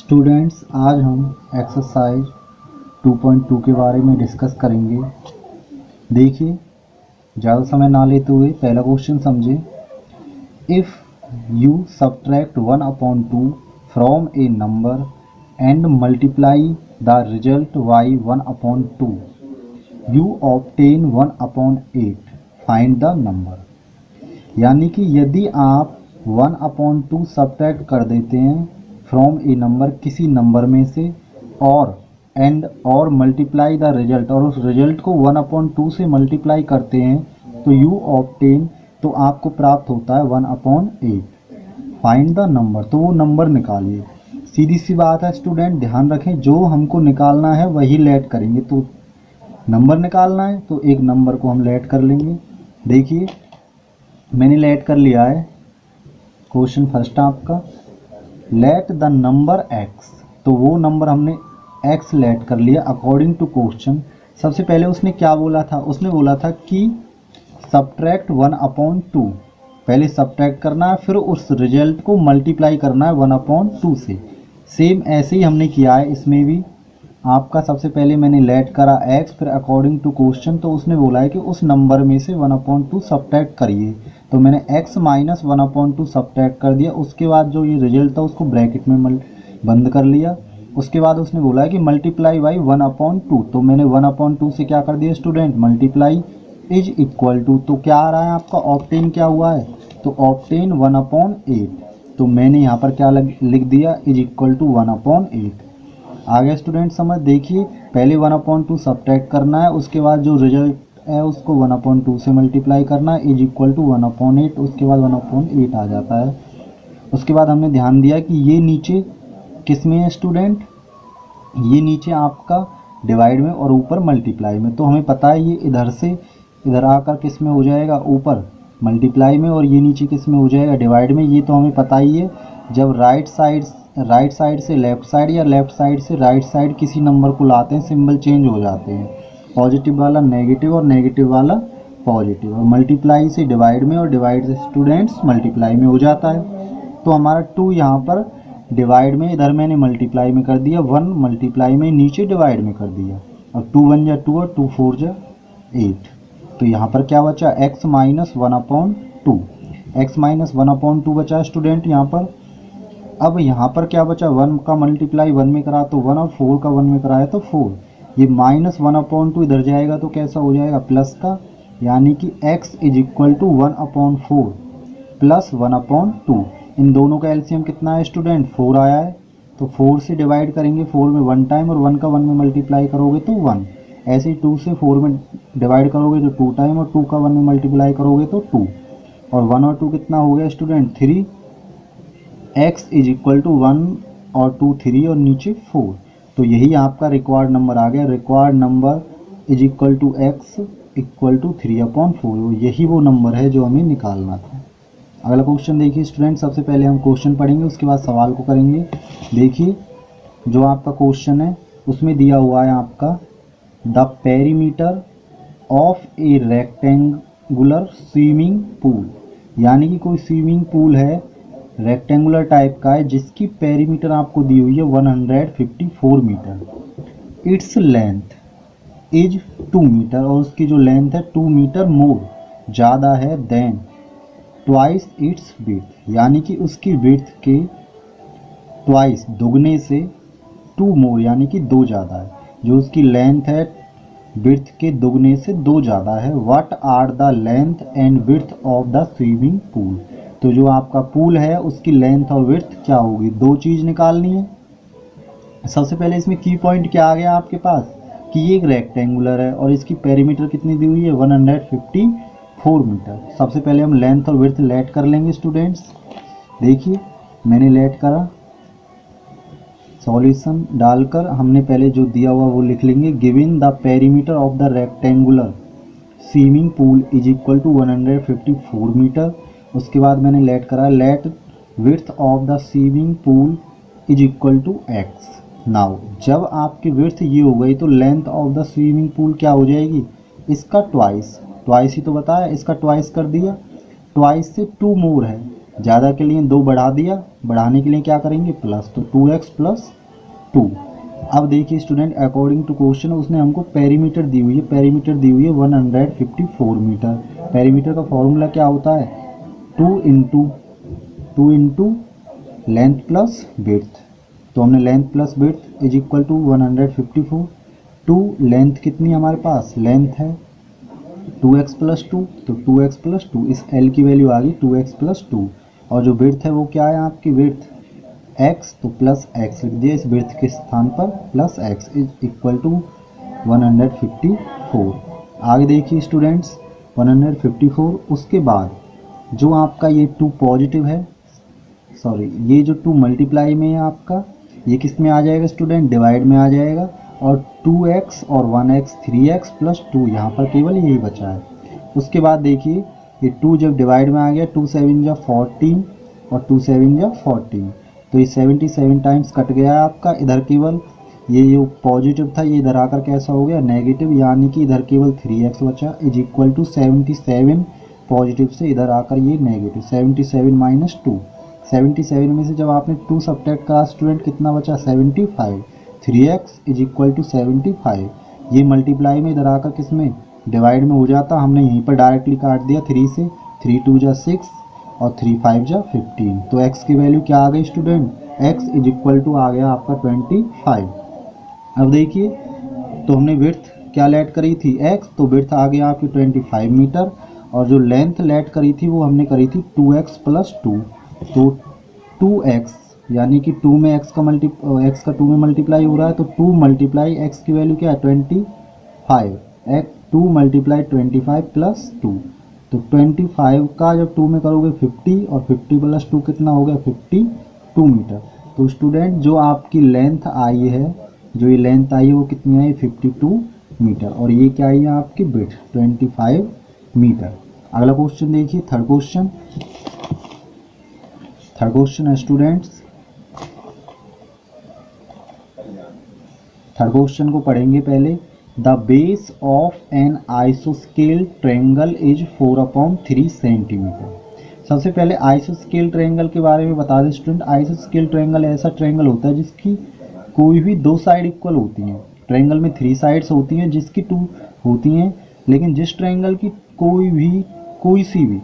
Students, आज हम exercise 2.2 के बारे में डिस्कस करेंगे। देखिए, ज़्यादा समय ना लेते हुए पहला क्वेश्चन समझें। If you subtract 1/2 from A number and multiply the result by 1/2 you obtain 1/8, find the number. यानी कि यदि आप 1/2 सब्ट्रैक्ट कर देते हैं फ्रॉम ए नंबर, किसी नंबर में से, और मल्टीप्लाई द रिजल्ट, और उस रिजल्ट को 1/2 से मल्टीप्लाई करते हैं, तो यू ऑब्टेन, तो आपको प्राप्त होता है 1/8। फाइंड द नंबर, तो वो नंबर निकालिए। सीधी सी बात है स्टूडेंट, ध्यान रखें, जो हमको निकालना है वही लेट करेंगे। तो नंबर निकालना है तो एक नंबर को हम लेट कर लेंगे। देखिए, मैंने लेट कर लिया है। क्वेश्चन फर्स्ट आपका, लेट द नंबर x, तो वो नंबर हमने x लेट कर लिया अकॉर्डिंग टू क्वेश्चन। सबसे पहले उसने क्या बोला था? उसने बोला था कि सब्ट्रैक्ट 1/2, पहले सब्ट्रैक्ट करना है, फिर उस रिजल्ट को मल्टीप्लाई करना है 1/2 से। सेम ऐसे ही हमने किया है इसमें भी। आपका सबसे पहले मैंने लेट करा x, फिर अकॉर्डिंग टू क्वेश्चन, तो उसने बोला है कि उस नंबर में से 1/2 सब्ट्रैक्ट करिए, तो मैंने x माइनस 1/2 सब्ट्रैक्ट कर दिया। उसके बाद जो ये रिजल्ट था उसको ब्रैकेट में बंद कर लिया। उसके बाद उसने बोला है कि मल्टीप्लाई बाई 1/2, तो मैंने 1/2 से क्या कर दिया student, multiply, is equal to, तो क्या आ रहा है आपका, ऑब्टेन क्या हुआ है, तो ऑब्टेन 1/8, तो मैंने यहाँ पर क्या लिख दिया, इज इक्वल टू 1/8। आगे स्टूडेंट समझ। देखिए, पहले 1/2 सब्ट्रैक्ट करना है, उसके बाद जो रिजल्ट है उसको 1/2 से मल्टीप्लाई करना है, इज इक्वल टू 1/8, उसके बाद 1/8 आ जाता है। उसके बाद हमने ध्यान दिया कि ये नीचे किस में है स्टूडेंट, ये नीचे आपका डिवाइड में और ऊपर मल्टीप्लाई में। तो हमें पता है ये इधर से इधर आकर किस में हो जाएगा, ऊपर मल्टीप्लाई में, और ये नीचे किस में हो जाएगा, डिवाइड में। ये तो हमें पता ही है। जब राइट साइड से लेफ़्ट साइड या लेफ़्ट साइड से राइट साइड किसी नंबर को लाते हैं, सिंबल चेंज हो जाते हैं, पॉजिटिव वाला नेगेटिव और नेगेटिव वाला पॉजिटिव, और मल्टीप्लाई से डिवाइड में और डिवाइड से स्टूडेंट्स मल्टीप्लाई में हो जाता है। तो हमारा 2 यहाँ पर डिवाइड में, इधर मैंने मल्टीप्लाई में कर दिया, 1 मल्टीप्लाई में, नीचे डिवाइड में कर दिया, और 2 1 जा 2 और 2 4 जा 8। तो यहाँ पर क्या बचा, x माइनस 1/2, x माइनस 1/2 बचा स्टूडेंट यहाँ पर। अब यहाँ पर क्या बचा, 1 का मल्टीप्लाई 1 में करा तो 1, और 4 का 1 में कराया तो 4। ये माइनस 1/2 इधर जाएगा तो कैसा हो जाएगा, प्लस का, यानी कि x is equal to 1/4 plus 1/2। इन दोनों का एलसीएम कितना है स्टूडेंट, 4 आया है। तो 4 से डिवाइड करेंगे, 4 में 1 टाइम, और 1 का 1 में मल्टीप्लाई करोगे तो 1। ऐसे ही 2 से 4 में डिवाइड करोगे तो 2 टाइम, और 2 का 1 में मल्टीप्लाई करोगे तो 2, और 1 और 2 कितना हो गया student, 3। x is equal to 1 और 2 3, और नीचे 4। तो यही आपका रिक्वायर्ड नंबर आ गया। Required number is equal to x equal to 3/4। यही वो नंबर है जो हमें निकालना था। अगला क्वेश्चन देखिए स्टूडेंट, सबसे पहले हम क्वेश्चन पढ़ेंगे, उसके बाद सवाल को करेंगे। देखिए, जो आपका क्वेश्चन है उसमें दिया हुआ है आपका, the perimeter of a rectangular swimming pool, यानी कि कोई स्विमिंग पूल है रेक्टेंगुलर टाइप का है, जिसकी पेरीमीटर आपको दी हुई है 154 metre. Its length is 2 metre, और उसकी जो लेंथ है 2 मीटर मोर, ज़्यादा है, देन ट्वाइस इट्स विड्थ, यानी कि उसकी विड्थ के ट्वाइस, दुगने से, 2 मोर यानी कि 2 ज़्यादा है। जो उसकी लेंथ है विड्थ के दुगने से 2 ज़्यादा है। What are the length and width of the swimming pool, तो जो आपका पूल है उसकी लेंथ और विड्थ क्या होगी, 2 चीज़ निकालनी है। सबसे पहले इसमें की पॉइंट क्या आ गया आपके पास, कि ये एक रेक्टेंगुलर है और इसकी पेरीमीटर कितनी दी हुई है, 154 मीटर। सबसे पहले हम लेंथ और विड्थ लेट कर लेंगे स्टूडेंट्स। देखिए, मैंने लेट करा, सॉल्यूशन डालकर हमने पहले जो दिया हुआ वो लिख लेंगे। Given the perimeter of the rectangular swimming pool is equal to 154 metre. उसके बाद मैंने लेट करा, let width of the swimming pool is equal to x। Now जब आपकी विड्थ ये हो गई तो length of the swimming pool क्या हो जाएगी, इसका ट्वाइस ही तो बताया, इसका ट्वाइस कर दिया। ट्वाइस से 2 मोर है, ज़्यादा के लिए 2 बढ़ा दिया, बढ़ाने के लिए क्या करेंगे प्लस, तो 2x प्लस 2। अब देखिए स्टूडेंट, अकॉर्डिंग टू क्वेश्चन उसने हमको पेरीमीटर दी हुई है, पेरीमीटर दी हुई है 154 मीटर। पेरीमीटर का फॉर्मूला क्या होता है, 2 इंटू लेंथ प्लस विड्थ। तो हमने length plus width is equal to 154। 2 length कितनी हमारे पास, लेंथ है 2x प्लस 2, तो 2x प्लस 2, इस l की वैल्यू आ गई 2x प्लस 2। और जो विड्थ है वो क्या है आपकी विड्थ x, तो प्लस x लिख दिया इस विड्थ के स्थान पर, plus x is equal to 154। आगे देखिए स्टूडेंट्स 154, उसके बाद जो आपका ये 2 पॉजिटिव है, सॉरी ये जो 2 मल्टीप्लाई में है आपका, ये किस में आ जाएगा स्टूडेंट, डिवाइड में आ जाएगा। और 2x और 1x 3x प्लस 2, यहाँ पर केवल यही बचा है। उसके बाद देखिए ये 2 जब डिवाइड में आ गया, 2 7 जा 14 और 2 7 जा 14, तो ये 77 टाइम्स कट गया है आपका। इधर केवल ये जो पॉजिटिव था ये इधर आकर कैसा हो गया नेगेटिव, यानी कि इधर केवल 3x बचा इज इक्वल टू 77, पॉजिटिव से इधर आकर ये नेगेटिव 77 माइनस 2। 77 में से जब आपने 2 सब्ट्रैक्ट करा स्टूडेंट कितना बचा 75, 3x इज इक्वल टू 75। ये मल्टीप्लाई में इधर आकर किस में डिवाइड में हो जाता, हमने यहीं पर डायरेक्टली काट दिया 3 से, 3 2 जा 6 और 3 5 जा 15। तो x की वैल्यू क्या आ गई student, x is equal to आ गया आपका 25। अब देखिए तो हमने विड्थ क्या लेट करी थी x, तो विड्थ आ गया आपकी 25 मीटर, और जो लेंथ लेट करी थी वो हमने करी थी 2x प्लस 2, तो 2x यानी कि 2 में x का 2 में मल्टीप्लाई हो रहा है, तो 2 मल्टीप्लाई x की वैल्यू क्या है 25, 2 मल्टीप्लाई 25 प्लस 2, तो 25 का जब 2 में करोगे 50, और 50 प्लस 2 कितना हो गया 52 मीटर। तो स्टूडेंट जो आपकी लेंथ आई है, जो ये लेंथ आई है वो कितनी आई 52 मीटर, और ये क्या आई है आपकी विड्थ 25 मीटर। अगला क्वेश्चन देखिए, थर्ड क्वेश्चन है स्टूडेंट्स, थर्ड क्वेश्चन को पढ़ेंगे पहले। द बेस ऑफ एन आइसोस्केल ट्रायंगल इज 4/3 सेंटीमीटर। सबसे पहले आइसोस्केल ट्रायंगल के बारे में बता दें स्टूडेंट। आइसोस्केल ट्रायंगल ऐसा ट्रायंगल होता है जिसकी कोई भी 2 साइड इक्वल होती हैं। ट्रायंगल में 3 साइड्स होती हैं जिसकी 2 होती हैं, लेकिन जिस ट्रायंगल की कोई सी भी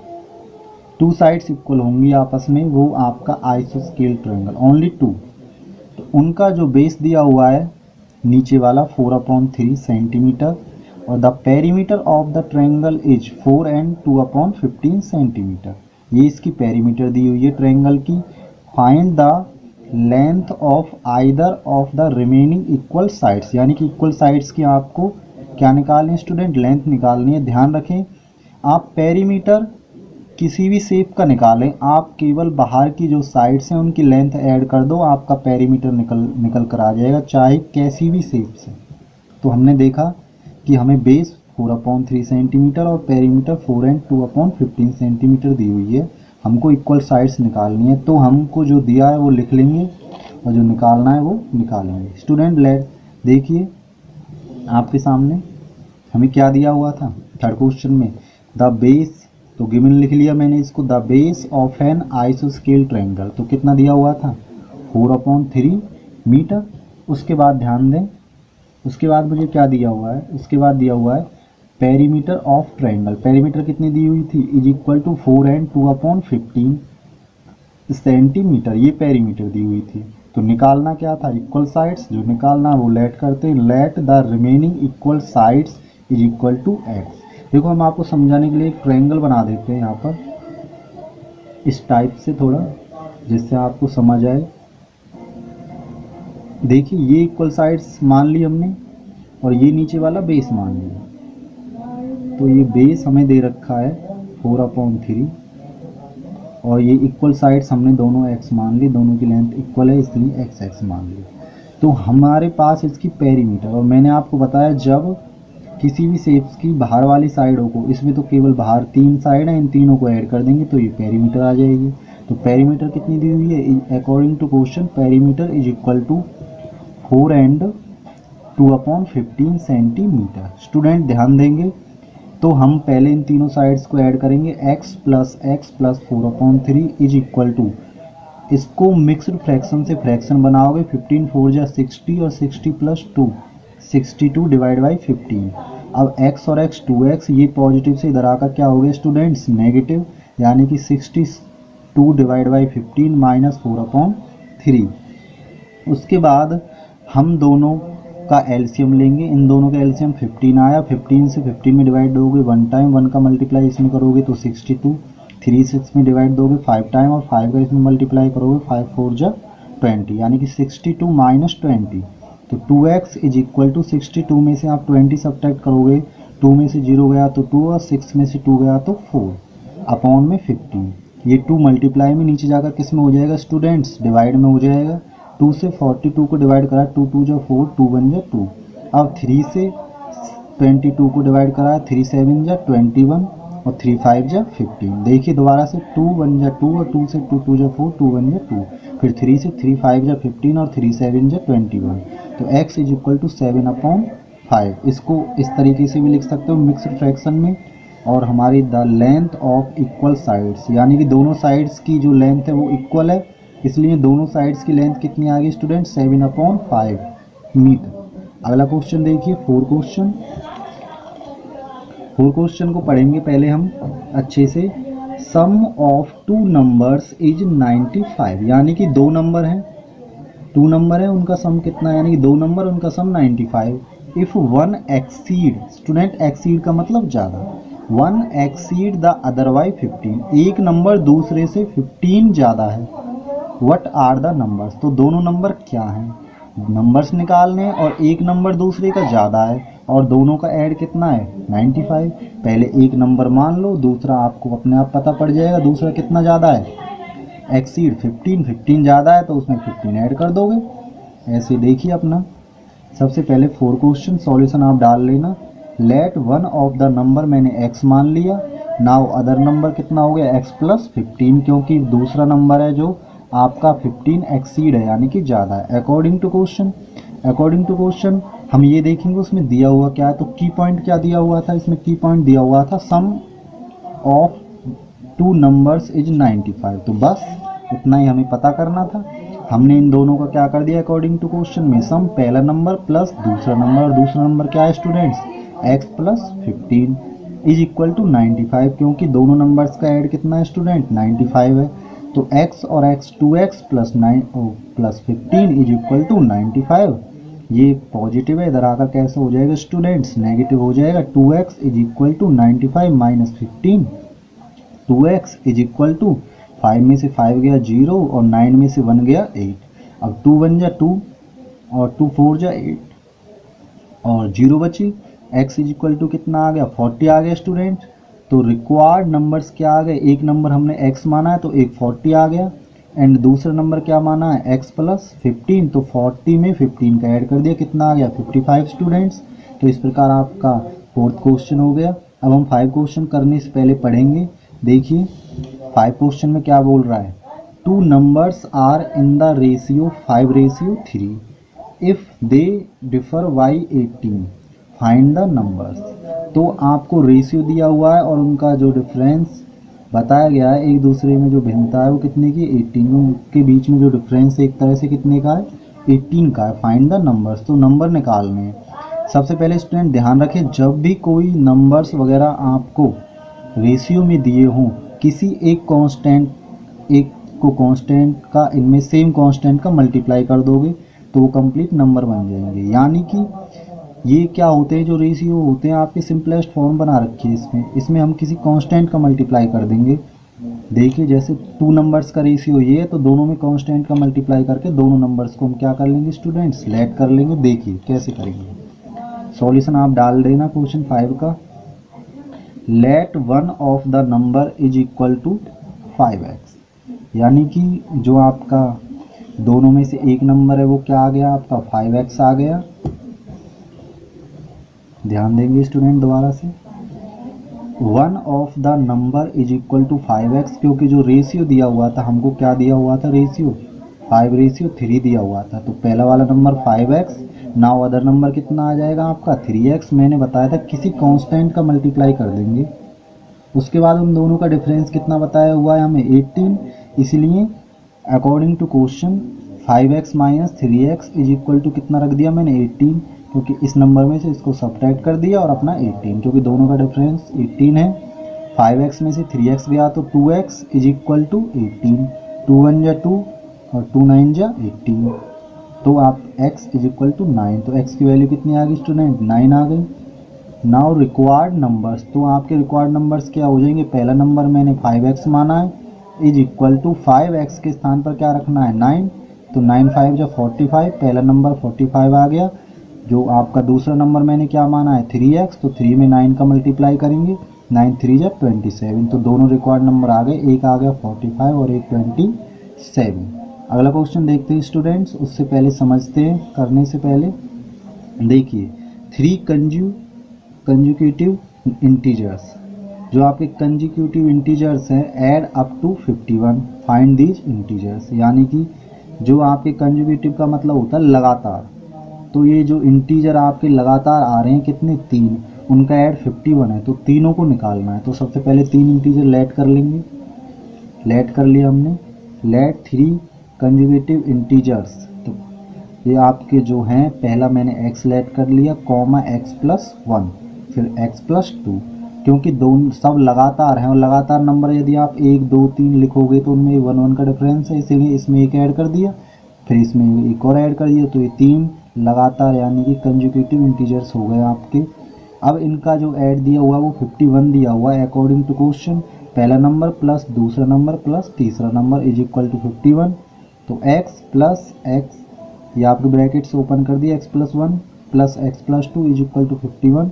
2 साइड्स इक्वल होंगी आपस में, वो आपका आइसोस्केल ट्रायंगल, ओनली 2। तो उनका जो बेस दिया हुआ है नीचे वाला 4/3 सेंटीमीटर, और the perimeter of the triangle is 4 and 2/15 centimetre. ये इसकी पेरीमीटर दी हुई है ट्रायंगल की। Find the length of either of the remaining equal sides, यानी कि इक्वल साइड्स की आपको क्या निकालनी है स्टूडेंट, लेंथ निकालनी है। ध्यान रखें आप पेरीमीटर किसी भी शेप का निकालें, आप केवल बाहर की जो साइड्स हैं उनकी लेंथ ऐड कर दो, आपका पेरीमीटर निकल कर आ जाएगा, चाहे कैसी भी शेप से। तो हमने देखा कि हमें बेस 4/3 सेंटीमीटर और पेरीमीटर 4 and 2/15 सेंटीमीटर दी हुई है, हमको इक्वल साइड्स निकालनी है। तो हमको जो दिया है वो लिख लेंगे और जो निकालना है वो निकालेंगे। स्टूडेंट देखिए आपके सामने हमें क्या दिया हुआ था थर्ड क्वेश्चन में, द बेस, तो गिवन लिख लिया मैंने इसको, द बेस ऑफ एन आइसोस्केल ट्रायंगल, तो कितना दिया हुआ था 4/3 मीटर। उसके बाद ध्यान दें, उसके बाद मुझे क्या दिया हुआ है, उसके बाद दिया हुआ है पेरीमीटर ऑफ ट्रायंगल। पेरीमीटर कितनी दी हुई थी is equal to 4 and 2/15 centimetre, ये पेरीमीटर दी हुई थी। तो निकालना क्या था इक्वल साइड्स, जो निकालना वो लेट करते हैं, let the remaining equal sides is equal to x. देखो हम आपको समझाने के लिए एक ट्रायंगल बना देते हैं यहाँ पर इस टाइप से थोड़ा, जिससे आपको समझ आए। देखिए ये इक्वल साइड्स मान ली हमने, और ये नीचे वाला बेस मान लिया। तो ये बेस हमें दे रखा है 4/3, और ये इक्वल साइड्स हमने दोनों x मान ली, दोनों की लेंथ इक्वल है इसलिए x मान ली। तो हमारे पास इसकी पेरीमीटर, और मैंने आपको बताया जब किसी भी शेप्स की बाहर वाली साइडों को, इसमें तो केवल बाहर 3 साइड हैं, इन तीनों को ऐड कर देंगे तो ये पेरीमीटर आ जाएगी। तो पेरीमीटर कितनी दी हुई है according to question, perimeter is equal to 4 and 2/15 centimetre. Student ध्यान देंगे तो हम पहले इन तीनों साइड्स को ऐड करेंगे, x plus 4/3 is equal to, इसको मिक्स्ड फ्रैक्शन से फ्रैक्शन बनाओगे, 15 4 जा 60 और 60 प्लस 2 62 डिवाइड बाई 15। अब x और x 2x ये पॉजिटिव से इधर आकर क्या हो गया स्टूडेंट्स नेगेटिव, यानी कि 62 डिवाइड बाई 15 माइनस 4/3। उसके बाद हम दोनों का एलसीएम लेंगे, इन दोनों का एलसीएम 15 आया, 15 से 15 में डिवाइड दोगे 1 टाइम, 1 का मल्टीप्लाई इसमें करोगे तो 62, 3 6 में डिवाइड दोगे 5 टाइम और 5 का इसमें मल्टीप्लाई करोगे 5 4 जा 20, यानी कि 62 माइनस 20। तो 2x इज इक्वल टू 62 में से आप 20 सब्ट्रैक्ट करोगे, 2 में से 0 गया तो 2 और 6 में से 2 गया तो 4 अपॉन में 15। ये 2 मल्टीप्लाई में नीचे जाकर किस में हो जाएगा स्टूडेंट्स डिवाइड में हो जाएगा। 2 से 42 को डिवाइड करा, 2 2 जा 4, 2 1 जा 2। अब 3 से 22 को डिवाइड करा, 3 7 जा 21 और 3 5 जा 15। देखिए दोबारा से 2 1 जा 2 और 2 से 2 2 जा 4, 2 1 जा 2, फिर 3 से 3 5 जा 15 और 3 7 जा 21। तो x इज इक्वल टू 7/5। इसको इस तरीके से भी लिख सकते हो मिक्स्ड फ्रैक्शन में। और हमारी the length of equal sides, यानी कि दोनों साइड्स की जो लेंथ है वो इक्वल है, इसलिए दोनों साइड्स की लेंथ कितनी आ गई स्टूडेंट 7/5 मीटर। अगला क्वेश्चन देखिए, 4 क्वेश्चन को पढ़ेंगे पहले हम अच्छे से। सम ऑफ 2 नंबर्स इज 95, यानी कि 2 नंबर हैं, 2 नंबर है उनका सम कितना है, यानी कि 2 नंबर उनका सम 95। इफ़ 1 एक्सीड, स्टूडेंट एक्सीड का मतलब ज़्यादा, 1 एक्सीड द अदर बाई 15, एक नंबर दूसरे से 15 ज़्यादा है। व्हाट आर द नंबर्स, तो दोनों नंबर क्या हैं, नंबर्स निकालने और एक नंबर दूसरे का ज़्यादा है और दोनों का ऐड कितना है 95। पहले एक नंबर मान लो, दूसरा आपको अपने आप पता पड़ जाएगा दूसरा कितना ज़्यादा है, एक्सीड 15 ज़्यादा है तो उसमें 15 ऐड कर दोगे। ऐसे देखिए अपना सबसे पहले 4 क्वेश्चन सॉल्यूशन आप डाल लेना। Late one of the number, मैंने x मान लिया, नाउ अदर नंबर कितना हो गया x प्लस 15, क्योंकि दूसरा नंबर है जो आपका 15 एक्सीड है यानी कि ज़्यादा है। अकॉर्डिंग टू क्वेश्चन हम ये देखेंगे उसमें दिया हुआ क्या है। तो की पॉइंट क्या दिया हुआ था, इसमें की पॉइंट दिया हुआ था सम ऑफ 2 नंबर्स इज 95। तो बस इतना ही हमें पता करना था। हमने इन दोनों का क्या कर दिया अकॉर्डिंग टू क्वेश्चन में, सम पहला नंबर प्लस दूसरा नंबर, और दूसरा नंबर क्या है students x plus 15 is equal to 95, क्योंकि दोनों नंबर्स का ऐड कितना है स्टूडेंट 95 है। तो x और x 2x plus 15 is equal to 95। ये पॉजिटिव है, इधर आकर कैसे हो जाएगा स्टूडेंट्स नेगेटिव हो जाएगा। 2x is equal to 95 minus 15, 2x is equal to 5 में से 5 गया 0 और 9 में से 1 गया 8। अब 2 1 जा 2 और 2 4 जा 8 और 0 बची। x इज इक्वल टू कितना आ गया 40 आ गया स्टूडेंट। तो रिक्वायर्ड नंबर्स क्या आ गए, एक नंबर हमने x माना है तो एक 40 आ गया, एंड दूसरा नंबर क्या माना है x प्लस 15, तो 40 में 15 का ऐड कर दिया, कितना आ गया 55 स्टूडेंट्स। तो इस प्रकार आपका 4th क्वेश्चन हो गया। अब हम 5 क्वेश्चन करने से पहले पढ़ेंगे। देखिए 5 क्वेश्चन में क्या बोल रहा है, 2 numbers are in the ratio 5:3 if they differ by 18 find the numbers. तो आपको रेशियो दिया हुआ है और उनका जो डिफरेंस बताया गया है, एक दूसरे में जो भिन्नता है वो कितने की 18 के बीच में जो डिफरेंस है एक तरह से कितने का है 18 का है। फाइंड द नंबर्स, तो नंबर निकालने हैं। सबसे पहले स्टूडेंट ध्यान रखें, जब भी कोई नंबर्स वगैरह आपको रेशियो में दिए हों, किसी एक कांस्टेंट, एक को कांस्टेंट का इनमें सेम कांस्टेंट का मल्टीप्लाई कर दोगे तो वो कंप्लीट नंबर बन जाएंगे। यानी कि ये क्या होते हैं, जो रेशियो होते हैं आपके सिंपलेस्ट फॉर्म बना रखी है इसमें हम किसी कांस्टेंट का मल्टीप्लाई कर देंगे। देखिए जैसे 2 नंबर्स का रेशियो ये है तो दोनों में कांस्टेंट का मल्टीप्लाई करके दोनों नंबर्स को हम क्या कर लेंगे स्टूडेंट्स लेट कर लेंगे। देखिए कैसे करेंगे, सॉल्यूशन आप डाल देना क्वेश्चन 5 का। Let one of the number is equal to 5x, यानी कि जो आपका दोनों में से एक नंबर है वो क्या आ गया आपका 5x आ गया। ध्यान देंगे स्टूडेंट दोबारा से, one of the number is equal to 5x, क्योंकि जो रेशियो दिया हुआ था हमको क्या दिया हुआ था रेशियो 5:3 दिया हुआ था। तो पहला वाला number 5x now other number कितना आ जाएगा आपका 3x, मैंने बताया था किसी कांस्टेंट का मल्टीप्लाई कर देंगे। उसके बाद उन दोनों का डिफरेंस कितना बताया हुआ है हमें 18, इसलिए according to question 5x minus 3x is equal to कितना रख दिया मैंने 18, क्योंकि इस नंबर में से इसको सब्ट्रैक्ट कर दिया और अपना 18, क्योंकि दोनों का डिफरेंस 18 है। 5x में से 3x गया तो 2x इज इक्वल टू 18, 2 1 जा 2 और 2 9 जा 18, तो आप x इज इक्वल टू 9, तो x की वैल्यू कितनी आ गई स्टूडेंट 9 आ गई। नाउ रिक्वायर्ड नंबर्स, तो आपके रिक्वायर्ड नंबर्स क्या हो जाएंगे, पहला नंबर मैंने 5x माना है इज इक्वल टू 5x के स्थान पर क्या रखना है 9, तो 9 5 जा 45, पहला नंबर 45 आ गया। जो आपका दूसरा नंबर मैंने क्या माना है 3x, तो 3 में 9 का मल्टीप्लाई करेंगे, 9 3 जा 27, तो दोनों रिक्वायर्ड नंबर आ गए, एक आ गया 45 और एक 27। अगला क्वेश्चन देखते हैं स्टूडेंट्स, उससे पहले समझते हैं करने से पहले। देखिए 3 कंजुकेटिव इंटीजर्स, जो आपके कंजिक्यूटिव इंटीजर्स हैं add up to 51, find these integers, यानी कि जो आपके कंजुकेटिव का मतलब होता है लगातार, तो ये जो इंटीजर आपके लगातार आ रहे हैं कितने 3, उनका ऐड 51 है, तो तीनों को निकालना है। तो सबसे पहले 3 इंटीजर लेट कर लेंगे, लेट कर लिया हमने, लेट 3 कंजुकेटिव इंटीजर्स, तो ये आपके जो हैं पहला मैंने x लेट कर लिया कॉमा x+1, फिर x+2, क्योंकि दोनों सब लगातार हैं और लगातार नंबर यदि आप 1 2 3 लिखोगे तो उनमें 1 1 का डिफरेंस है, इसीलिए इसमें एक ऐड कर दिया, फिर इसमें एक और ऐड कर दिया, तो ये 3 लगातार यानी कि कंजुकेटिव इंटीजर्स हो गए आपके। अब इनका जो ऐड दिया हुआ वो 51 दिया हुआ है अकॉर्डिंग टू क्वेश्चन, पहला नंबर प्लस दूसरा नंबर प्लस तीसरा नंबर इज इक्वल टू 51, तो x प्लस x, ये आपके ब्रैकेट्स ओपन कर दिया, x+1 plus x+2 is equal to 51,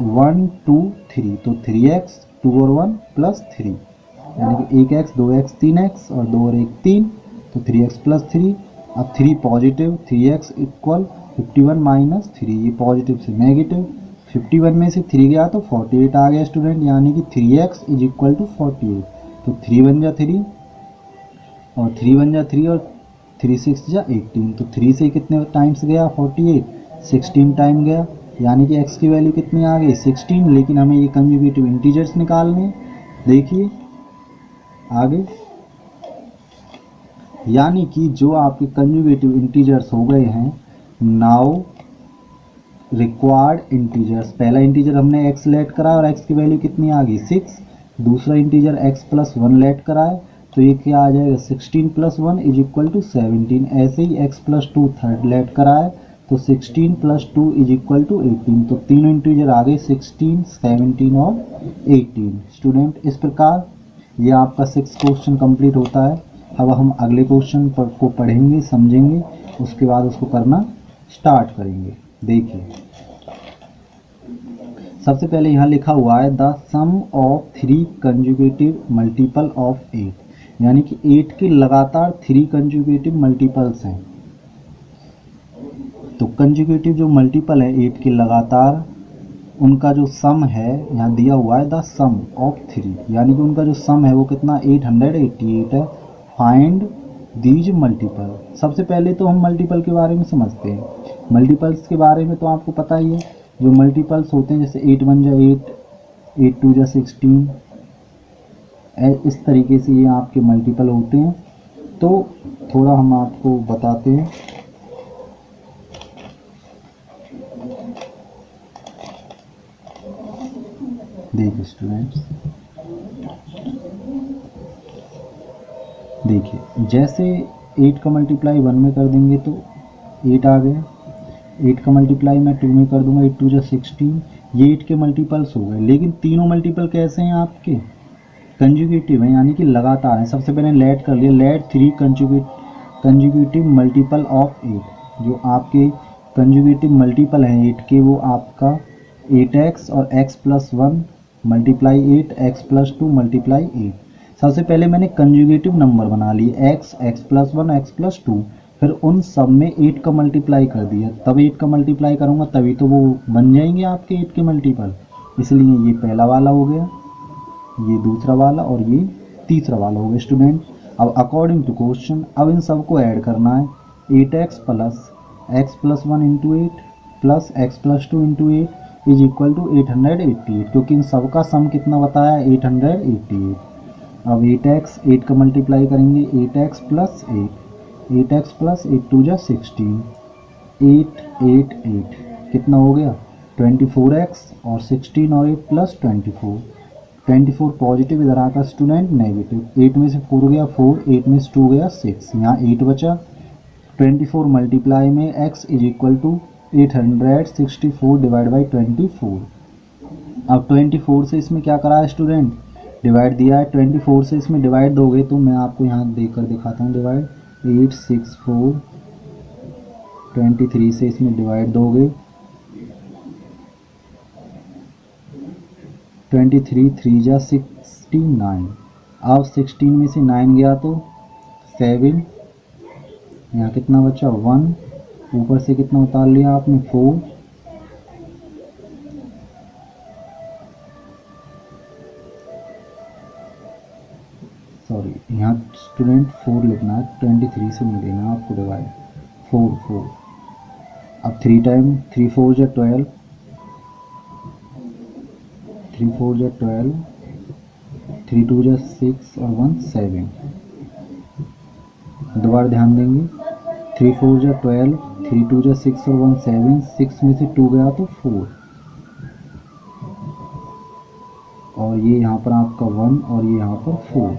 1 2 3, तो 3x 2 और 1 प्लस 3, यानी कि 1x 2x 3x और 2 और 1 3, तो 3x प्लस 3, अब 3 पॉजिटिव, 3x इक्वल 51 माइनस 3, ये पॉजिटिव से नेगेटिव, 51 में से 3 गया तो 48 आ गया स्टूडेंट, यानी कि 3x इज इक्वल टू 48, तो 3 1 जा 3 और 3 1 जा 3 और 3 6 जा 18, तो 3 से कितने टाइम्स गया 48, 16 टाइम गया, यानी कि x की वैल्यू कितनी आ गई 16, लेकिन हमें ये कंजुगेटिव इंटीजर्स निकालने। देखिए आगे, यानी कि जो आपके कंजुगेटिव इंटीजर्स हो गए हैं, नाउ रिक्वायर्ड इंटीजर्स, पहला इंटीजर हमने x लेट करा और x की वैल्यू कितनी आ गई 6, दूसरा इंटीजर x+1 लेट करा है, तो ये क्या आ जाएगा 16 + 1 इज इक्वल टू 17, ऐसे ही x+2 थर्ड लेट करा है, तो 16 + 2 इज इक्वल टू 18, तो तीनों इंटीजर आ गए 16 17 और 18। स्टूडेंट इस प्रकार ये आपका 6 क्वेश्चन कंप्लीट होता है। अब हम अगले क्वेश्चन को पढ़ेंगे समझेंगे, उसके बाद उसको करना स्टार्ट करेंगे। देखिए सबसे पहले यहाँ लिखा हुआ है the sum of 3 conjugative multiple of 8, यानी कि 8 के लगातार 3 कंजुगेटिव मल्टीपल्स हैं। तो कंजुगेटिव जो मल्टीपल है 8 के लगातार, उनका जो सम है यहाँ दिया हुआ है द सम ऑफ 3, यानी कि उनका जो सम है वो कितना 888 है। फाइंड दीज मल्टीपल, सबसे पहले तो हम मल्टीपल के बारे में समझते हैं। मल्टीपल्स के बारे में तो आपको पता ही है, जो मल्टीपल्स होते हैं जैसे 8 1 जा 8, 8 2 जा 16, इस तरीके से ये आपके मल्टीपल होते हैं। तो थोड़ा हम आपको बताते हैं। देखिए स्टूडेंट्स, देखिए जैसे 8 का मल्टीप्लाई 1 में कर देंगे तो 8 आ गया, 8 का मल्टीप्लाई मैं 2 में कर दूंगा, 8 2 जा 16, ये 8 के मल्टीपल्स हो गए। लेकिन तीनों मल्टीपल कैसे हैं आपके कंजुगेटिव हैं, यानी कि लगातार हैं। सबसे पहले लेट कर लिया, लेट 3 कंजुगेटिव मल्टीपल ऑफ 8, जो आपके कंजुगेटिव मल्टीपल हैं 8 के, वो आपका 8x और x+1 मल्टीप्लाई 8, x+2 मल्टीप्लाई 8। सबसे पहले मैंने कंजुगेटिव नंबर बना लिए x, x+1, x+2, फिर उन सब में 8 का मल्टीप्लाई कर दिया, तब 8 का मल्टीप्लाई करूँगा तभी तो वो बन जाएंगे आपके 8 के मल्टीपल। इसलिए ये पहला वाला हो गया, ये दूसरा वाला और ये तीसरा वाला हो गया स्टूडेंट। अब अकॉर्डिंग टू क्वेश्चन अब इन सबको ऐड करना है, 8x plus x plus 1 into 8 plus x plus 2 into 8 is equal to 888, क्योंकि इन सब का सम कितना बताया 888। अब 8x 8 का मल्टीप्लाई करेंगे 8x प्लस 8 टू जा 16, 888 कितना हो गया 24x और 16 और 8 प्लस 24 पॉजिटिव, इधर आकर स्टूडेंट नेगेटिव, 8 में से 4 गया 4, 8 में से 2 गया 6, यहाँ 8 बचा। 24 मल्टीप्लाई में x is equal to 864 divide by 24। अब 24 से इसमें क्या करा है स्टूडेंट, डिवाइड दिया है, 24 से इसमें डिवाइड दोगे तो मैं आपको यहाँ देख कर दिखाता हूँ डिवाइड, 864, 23 से इसमें डिवाइड दोगे 23 3 जा 69, अब 16 में से 9 गया तो 7, यहाँ कितना बचा 1, ऊपर से कितना उतार लिया आपने 4, सॉरी यहाँ स्टूडेंट 4 लिखना है, 23 से नहीं लेना आपको डिवाइड, 4। अब 3 टाइम 3 4 जा 12, 3 4 जा 12, 3 2 जा 6 और 1 7। दोबारा ध्यान देंगे, 3 4 जा 12, 3 2 जा 6 और 1 7, 6 में से 2 गया तो 4, और ये यहाँ पर आपका 1 और ये यहाँ पर 4।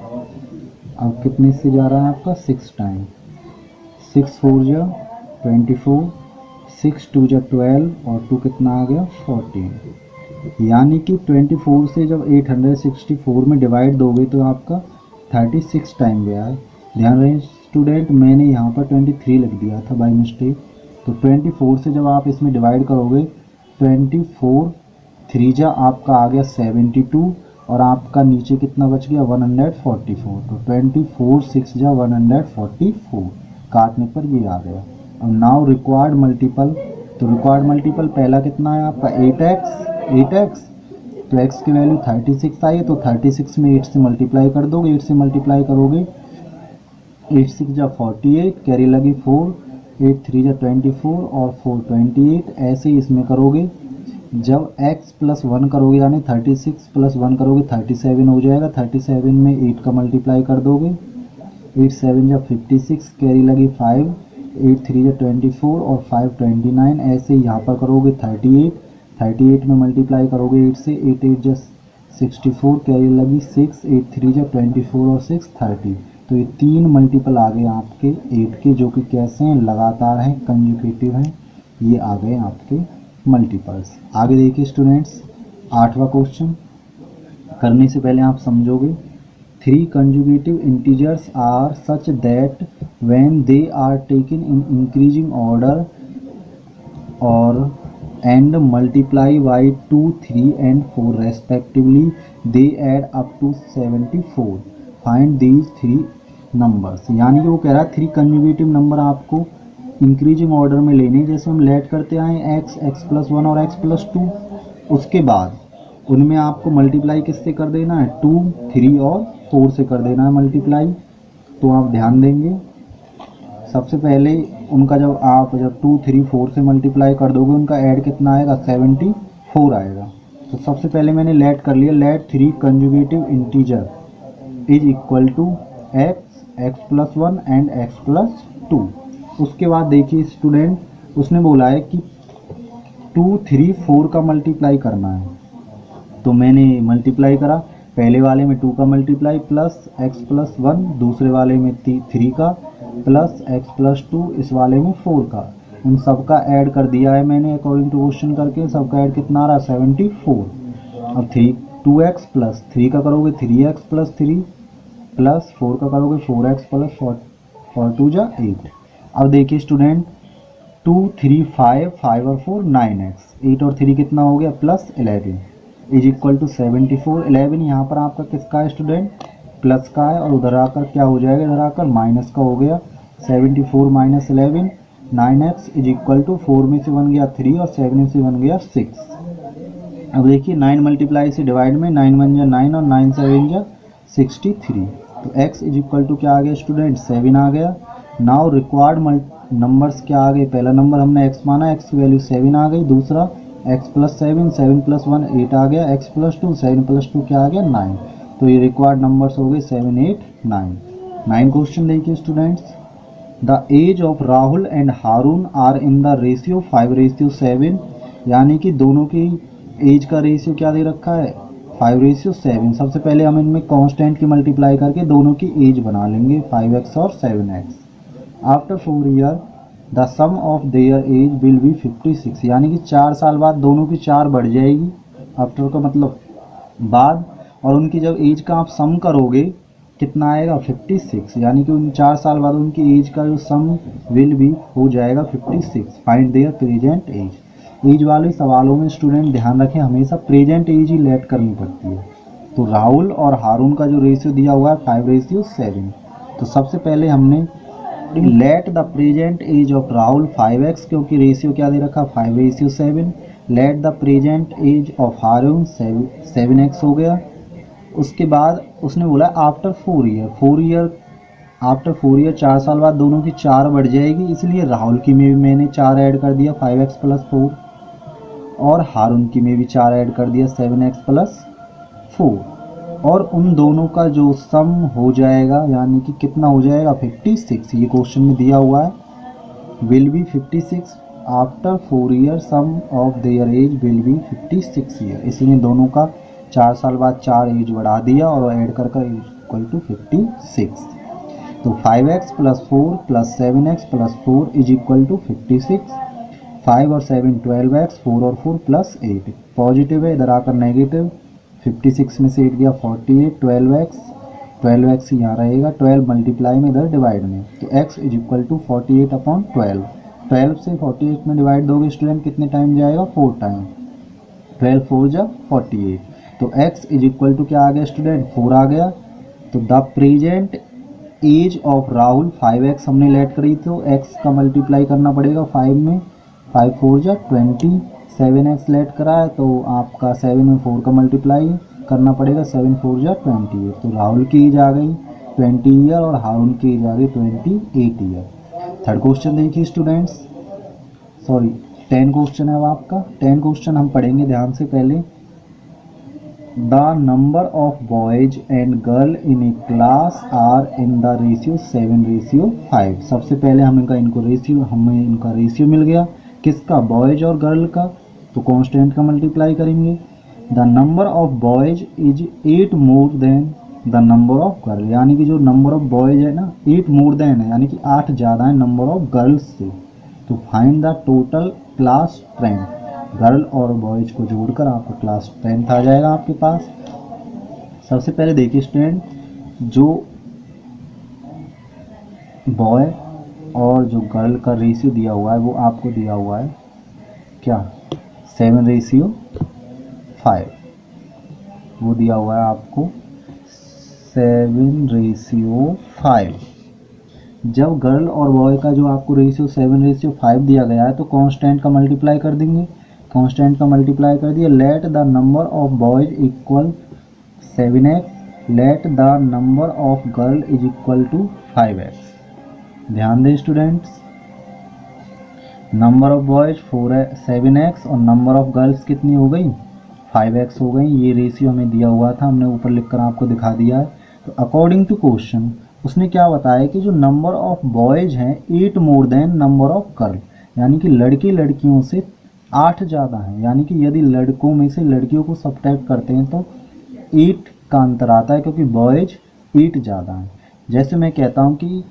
अब कितने से जा रहा है आपका 6 टाइम, 6 4 जा 24, 6 2 जा 12 और 2 कितना आ गया 14, यानी कि 24 से जब 864 में डिवाइड दोगे तो आपका 36 टाइम गया है। ध्यान रहे स्टूडेंट, मैंने यहाँ पर 23 लिख दिया था बाय मिस्टेक, तो 24 से जब आप इसमें डिवाइड करोगे 24 3 जा आपका आ गया 72 और आपका नीचे कितना बच गया 144, तो 24 6 जा 144, काटने पर ये आ गया। अब नाउ रिक्वायर्ड मल्टीपल, तो रिक्वायर्ड मल्टीपल पहला कितना है आपका 8x, तो x की वैल्यू 36 आई है, तो 36 में 8 से मल्टीप्लाई कर दोगे, 8 से मल्टीप्लाई करोगे 8 6 जा 48, कैरी लगी 4, 8 3 जा 24 और 4 28, ऐसे ही इसमें करोगे। जब x प्लस 1 करोगे यानी 36 प्लस 1 करोगे 37 हो जाएगा, 37 में 8 का मल्टीप्लाई कर दोगे, 8 7 जा 56, कैरी लगी 5, 8 3 जा 24 और 5 29, ऐसे यहाँ पर करोगे 38 में मल्टीप्लाई करोगे 8 से, 8 8 जा 64, कैरी लगी 6, 8 3 जा 24 और 6 30, तो ये 3 मल्टीपल आ गए आपके 8 के, जो कि कैसे हैं लगातार हैं, कंजुगेटिव हैं, ये आ गए आपके मल्टीपल्स। आगे देखिए स्टूडेंट्स 8वां क्वेश्चन, करने से पहले आप समझोगे 3 conjugative integers are such that when they are taken in increasing order और and multiply by 2 3 and 4 respectively they add up to 74, find these 3 numbers। यानी कि वो कह रहा है 3 कंजुगेटिव नंबर आपको इंक्रीजिंग ऑर्डर में लेने, जैसे हम लेट करते आए x प्लस 1 और x प्लस 2, उसके बाद उनमें आपको मल्टीप्लाई किससे कर देना है 2 3 और 4 से कर देना है मल्टीप्लाई। तो आप ध्यान देंगे सबसे पहले उनका जब 2 3 4 से मल्टीप्लाई कर दोगे उनका ऐड कितना आएगा 74 आएगा। तो सबसे पहले मैंने लेट कर लिया, let 3 conjugative integer is equal to x plus 1 and x plus 2। उसके बाद देखिए स्टूडेंट, उसने बोला है कि 2 3 4 का मल्टीप्लाई करना है, तो मैंने मल्टीप्लाई करा, पहले वाले में 2 का मल्टीप्लाई प्लस x प्लस 1, दूसरे वाले में 3 का प्लस x प्लस 2, इस वाले में 4 का, उन सब का ऐड कर दिया है मैंने अकॉर्डिंग टू क्वेश्चन करके, सबका ऐड कितना आ रहा है 74। अब 2x प्लस 3 का करोगे 3x प्लस 3 प्लस 4 का करोगे 4x प्लस 4 2 जा 8। अब देखिए स्टूडेंट 2 3 5 5 और 4 9x, 8 और 3 कितना हो गया प्लस 11 इज इक्वल टू 74। 11 यहाँ पर आपका किसका है स्टूडेंट प्लस का है, और उधर आकर क्या हो जाएगा, इधर आकर माइनस का हो गया, 74 minus 11 9x is equal to 4 में से 1 गया 3 और 7 में से 1 गया 6। अब देखिए 9 मल्टीप्लाई से डिवाइड में 9 1 जा 9 और 9 7 जा 63, तो x इज इक्वल टू क्या आ गया स्टूडेंट 7 आ गया। नाउ रिक्वायर्ड नंबर्स क्या आ गए, पहला नंबर हमने x माना, x की वैल्यू 7 आ गई, दूसरा x प्लस 7, 7 प्लस 1 8 आ गया, x प्लस 2 7 प्लस 2 क्या आ गया 9। तो ये रिक्वायर्ड नंबर्स हो गए 7 8 9। 9 क्वेश्चन देखिए students, the age of Rahul and Haroon are in the ratio 5:7, यानी कि दोनों की एज का रेशियो क्या दे रखा है 5:7। सबसे पहले हम इनमें कांस्टेंट की मल्टीप्लाई करके दोनों की एज बना लेंगे 5x और 7x। After 4 year the sum of their age will be 56, यानी कि 4 साल बाद दोनों की 4 बढ़ जाएगी, आफ्टर का मतलब बाद, और उनकी जब एज का आप सम करोगे कितना आएगा 56, यानी कि उन 4 साल बाद उनकी एज का जो सम विल भी हो जाएगा 56। Find their present age. Age वाले सवालों में स्टूडेंट ध्यान रखें हमेशा प्रेजेंट एज ही लेट करनी पड़ती है। तो राहुल और हारून का जो रेशियो दिया हुआ है 5:7, तो सबसे पहले हमने let the present age of Rahul 5x, क्योंकि रेशियो क्या दे रखा 5:7। Let the present age of Haroon 7x हो गया। उसके बाद उसने बोला आफ्टर 4 ईयर, आफ्टर 4 ईयर 4 साल बाद दोनों की 4 बढ़ जाएगी, इसलिए राहुल की में भी मैंने 4 ऐड कर दिया 5x प्लस 4, और हारून की में भी 4 ऐड कर दिया 7x प्लस 4, और उन दोनों का जो सम हो जाएगा यानी कि कितना हो जाएगा 56। ये क्वेश्चन में दिया हुआ है will be 56 after 4 year sum of their age will be 56 year, इसलिए दोनों का 4 साल बाद 4 एज बढ़ा दिया और ऐड कर इक्वल टू 56। तो 5x plus 4 plus 7x plus 4 is equal to 56। 5 और 7 12x, 4 और 4 प्लस 8, पॉजिटिव है इधर आकर नेगेटिव, 56 में से 8 गया 48, 12x यहाँ रहेगा, 12 मल्टीप्लाई में इधर डिवाइड में, तो x इज इक्वल टू 48/12। 12 से 48 में डिवाइड दोगे स्टूडेंट कितने टाइम जाएगा 4 टाइम, 12 4 जा 48, तो x इज इक्वल टू क्या आ गया स्टूडेंट 4 आ गया। तो the present age of Rahul 5x हमने लेट करी, तो x का मल्टीप्लाई करना पड़ेगा 5 में, 5 4 जा 20, 7x लेट करा है तो आपका 7 में 4 का मल्टीप्लाई करना पड़ेगा, 7 4 जा 20, तो राहुल की एज आ गई 20 ईयर और हारून की एज आ गई 28 ईयर। थर्ड क्वेश्चन देखिए स्टूडेंट्स, सॉरी 10 क्वेश्चन है अब आपका। 10 क्वेश्चन हम पढ़ेंगे ध्यान से। पहले the number of boys and girl in a class are in the ratio 7:5। सबसे पहले हमें इनका रेशियो मिल गया किसका, बॉयज और गर्ल का, तो कांस्टेंट का मल्टीप्लाई करेंगे। The number of boys is 8 more than the number of girl, यानी कि जो नंबर ऑफ बॉयज है ना 8 मोर देन है, यानी कि 8 ज़्यादा है नंबर ऑफ गर्ल्स से। तो find the total class strength, girl और बॉयज को जोड़कर आपका क्लास स्ट्रेंथ आ जाएगा आपके पास। सबसे पहले देखिए स्टूडेंट, जो बॉय और जो गर्ल का रेशियो दिया हुआ है वो आपको दिया हुआ है क्या 7:5, वो दिया हुआ है आपको 7:5। जब गर्ल और बॉय का जो आपको रेशियो 7:5 दिया गया है तो कांस्टेंट का मल्टीप्लाई कर देंगे, कांस्टेंट का मल्टीप्लाई कर दिया। Let the number of boys equal 7x, let the number of girl is equal to 5x। ध्यान दें students, number of boys 7x और नंबर ऑफ गर्ल्स कितनी हो गई 5x हो गई। ये रेशियो हमें दिया हुआ था, हमने ऊपर लिखकर आपको दिखा दिया है। तो अकॉर्डिंग टू क्वेश्चन उसने क्या बताया कि जो नंबर ऑफ बॉयज हैं 8 more than number of girl, यानी कि लड़के लड़कियों से 8 ज़्यादा हैं, यानी कि यदि लड़कों में से लड़कियों को सब्ट्रैक्ट करते हैं तो 8 का अंतर आता है, क्योंकि बॉयज 8 ज़्यादा हैं। जैसे मैं कहता हूँ कि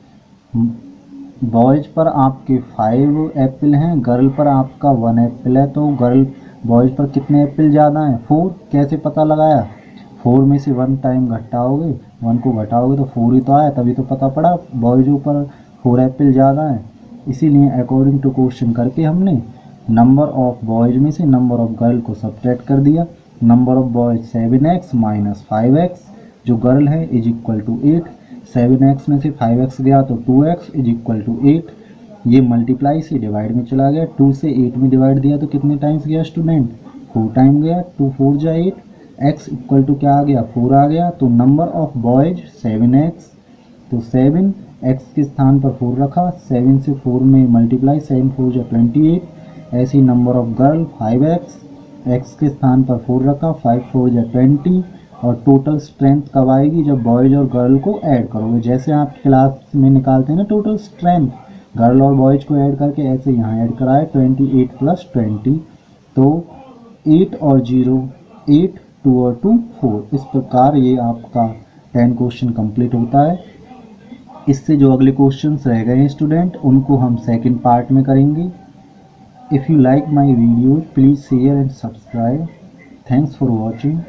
बॉयज पर आपके 5 एप्पल हैं, गर्ल पर आपका 1 एप्पल है, तो गर्ल बॉयज पर कितने एप्पल ज़्यादा हैं 4। कैसे पता लगाया, 4 में से 1 टाइम घटाओगे, 1 को घटाओगे तो 4 ही तो आया, तभी तो पता पड़ा बॉयजों पर 4 एप्पल ज़्यादा हैं। इसीलिए अकॉर्डिंग टू क्वेश्चन करके हमने नंबर ऑफ बॉयज में से नंबर ऑफ गर्ल को सब्ट्रैक्ट कर दिया। Number of boys 7x minus 5x, जो गर्ल है इज इक्वल टू 8, 7x में से 5x गया तो 2x इज इक्वल टू 8। ये मल्टीप्लाई से डिवाइड में चला गया, 2 से 8 में डिवाइड दिया तो कितने टाइम्स गया स्टूडेंट 4 टाइम गया, 2 4 जा 8, x इक्वल टू क्या आ गया 4 आ गया। तो नंबर ऑफ बॉयज 7x, तो 7 एक्स के स्थान पर 4 रखा, 7 से 4 में मल्टीप्लाई, 7 4 जा 28। ऐसी number of girl 5x, x के स्थान पर 4 रखा, 5 4 जा 20। और टोटल स्ट्रेंथ कब आएगी, जब बॉयज़ और गर्ल को ऐड करोगे। जैसे आप क्लास में निकालते हैं ना टोटल स्ट्रेंथ, गर्ल और बॉयज़ को ऐड करके, ऐसे यहाँ ऐड कराए 28 + 20। तो 8 और 0 8, 2 और 2 4। इस प्रकार ये आपका 10 क्वेश्चन कंप्लीट होता है। इससे जो अगले क्वेश्चंस रह गए हैं स्टूडेंट, उनको हम सेकंड पार्ट में करेंगे। If you like my video please share and subscribe. Thanks for watching.